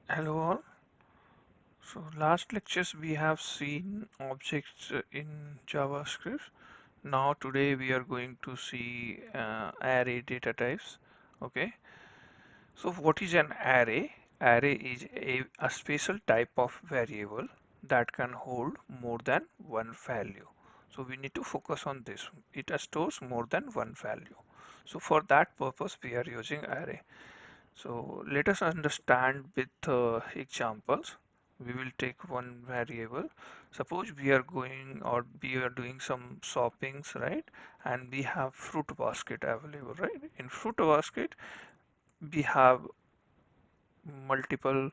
Hello all. So last lectures we have seen objects in JavaScript. Now today we are going to see array data types. Okay. So what is an array? Array is a special type of variable that can hold more than one value. So we need to focus on this. It stores more than one value. So for that purpose we are using array. So let us understand with examples. We will take one variable. Suppose we are going or we are doing some shoppings, right? And we have fruit basket available, right? In fruit basket, we have multiple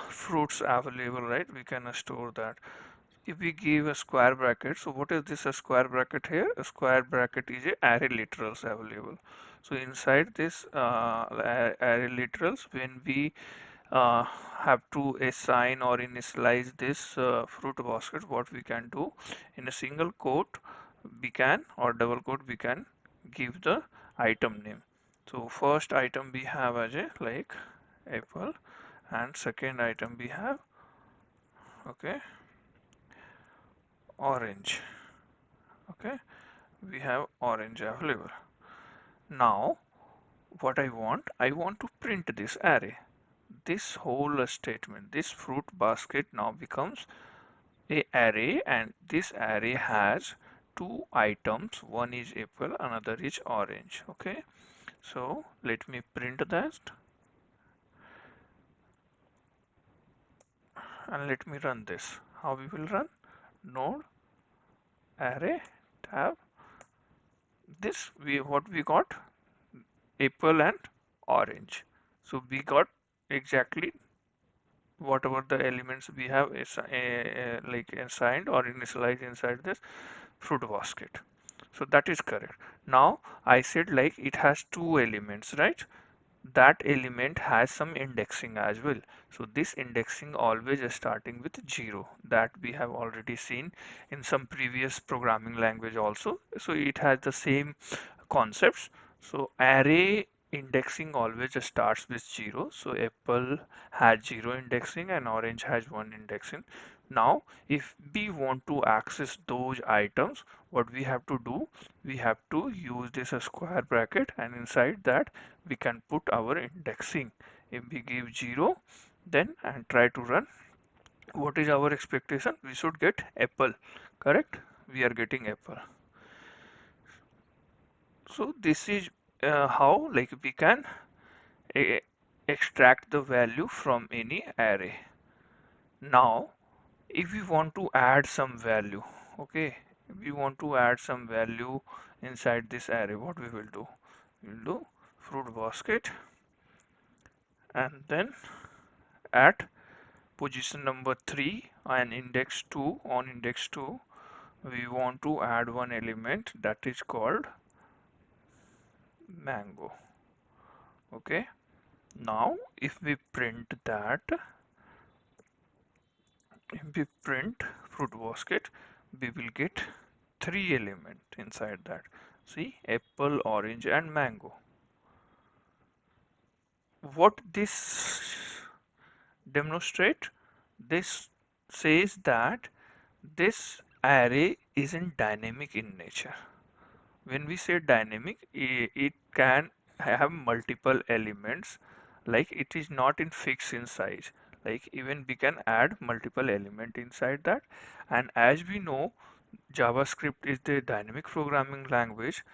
fruits available, right? We can store that. If we give a square bracket, so what is this a square bracket here? A square bracket is a array literals available. So inside this array literals, when we uh, have to assign or initialize this fruit basket, what we can do in a single quote, we can or double quote we can give the item name. So first item we have as a like apple, and second item we have okay orange. Okay, we have orange available. Now what I want to print this array. This whole statement, this fruit basket now becomes a array, and this array has two items. One is apple, another is orange. Okay, so let me print that and let me run this. How we will run? Node array tab. This we what we got? Apple and orange. So we got exactly whatever the elements we have like assigned or initialized inside this fruit basket. So that is correct. Now I said like it has two elements, right? That element has some indexing as well. So this indexing always is starting with 0, that we have already seen in some previous programming language also. So it has the same concepts. So array indexing always starts with 0. So apple has 0 indexing and orange has 1 indexing. Now if we want to access those items, what we have to do, we have to use this square bracket, and inside that we can put our indexing. If we give 0 then and try to run, what is our expectation? We should get apple, correct? We are getting apple. So this is how like we can e- extract the value from any array. Now if we want to add some value, okay, if we want to add some value inside this array, what we will do? We'll do fruit basket, and then at position number 3 and index 2, on index 2 we want to add one element that is called mango. Okay, now if we print that, if we print fruit basket, we will get three elements inside that. See, apple, orange and mango. What this demonstrate? This says that this array isn't dynamic in nature. When we say dynamic, it can have multiple elements, like it is not in fixed in size. Like even we can add multiple element inside that. And as we know, JavaScript is the dynamic programming language.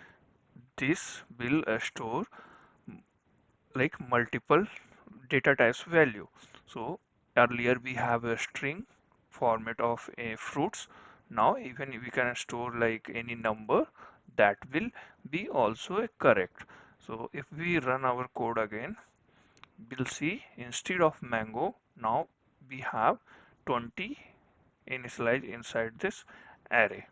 This will store like multiple data types value. So earlier we have a string format of a fruits. Now even we can store like any number, that will be also a correct. So if we run our code again, we'll see instead of mango, now we have 20 initialized inside this array.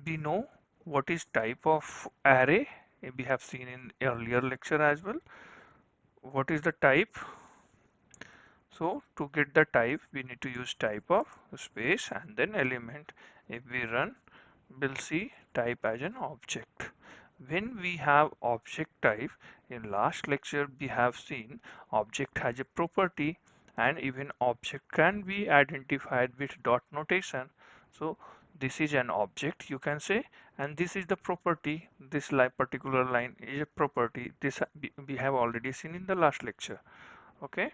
We know what is type of array. We have seen in earlier lecture as well. What is the type? So to get the type, we need to use type of space and then element. If we run, we'll see type as an object. When we have object type, In last lecture we have seen object has a property, and even object can be identified with dot notation. So this is an object, you can say, and this is the property. This particular line is a property. This we have already seen in the last lecture. Okay,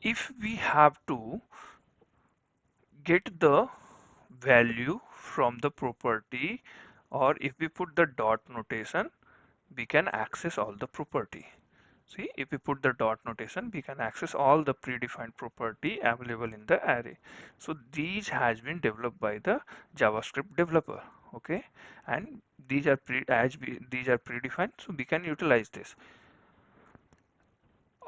if we have to get the value from the property, or if we put the dot notation, we can access all the property. See, if we put the dot notation, we can access all the predefined property available in the array. So these has been developed by the JavaScript developer. Okay, and these are predefined, so we can utilize this.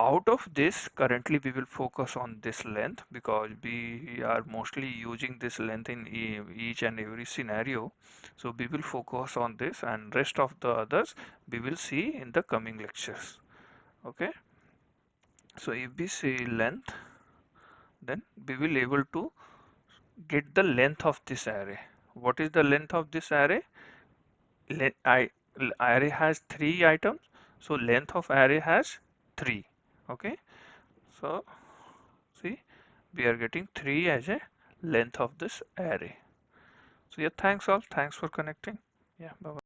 Out of this, currently we will focus on this length because we are mostly using this length in each and every scenario. So we will focus on this, and rest of the others we will see in the coming lectures. Okay, so if we say length, then we will able to get the length of this array. What is the length of this array? Le I, Array has 3 items, so length of array has 3. Okay, so see, we are getting 3 as a length of this array. So yeah, thanks all. Thanks for connecting. Yeah, bye bye.